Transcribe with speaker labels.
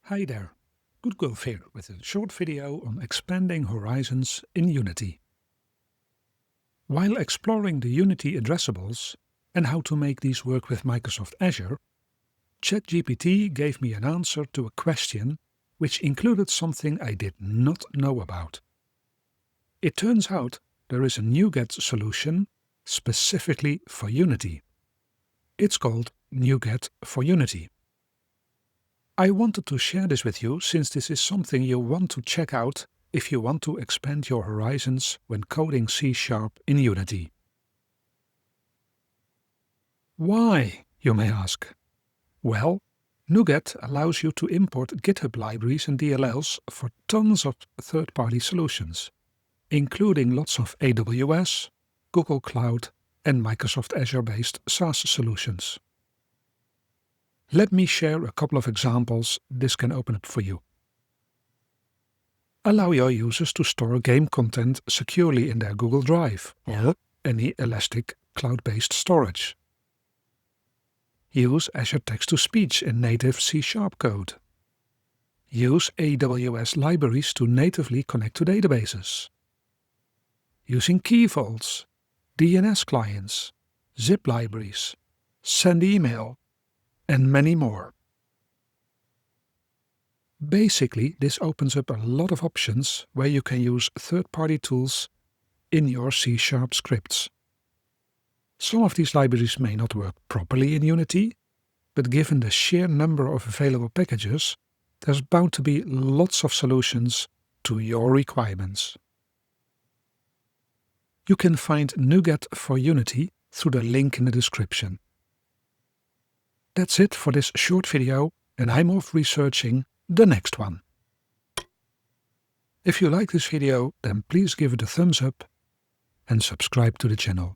Speaker 1: Hi there, Good Golf here with a short video on expanding horizons in Unity. While exploring the Unity addressables and how to make these work with Microsoft Azure, ChatGPT gave me an answer to a question which included something I did not know about. It turns out there is a NuGet solution specifically for Unity. It's called NuGet for Unity. I wanted to share this with you since this is something you want to check out if you want to expand your horizons when coding C# in Unity. Why, you may ask? Well, NuGet allows you to import GitHub libraries and DLLs for tons of third-party solutions, including lots of AWS, Google Cloud and Microsoft Azure-based SaaS solutions. Let me share a couple of examples this can open up for you. Allow your users to store game content securely in their Google Drive or any elastic cloud-based storage. Use Azure Text-to-Speech in native C# code. Use AWS libraries to natively connect to databases. Using key vaults, DNS clients, zip libraries, send email, and many more. Basically, this opens up a lot of options where you can use third-party tools in your C# scripts. Some of these libraries may not work properly in Unity, but given the sheer number of available packages, there's bound to be lots of solutions to your requirements. You can find NuGet for Unity through the link in the description. That's it for this short video, and I'm off researching the next one. If you like this video, then please give it a thumbs up and subscribe to the channel.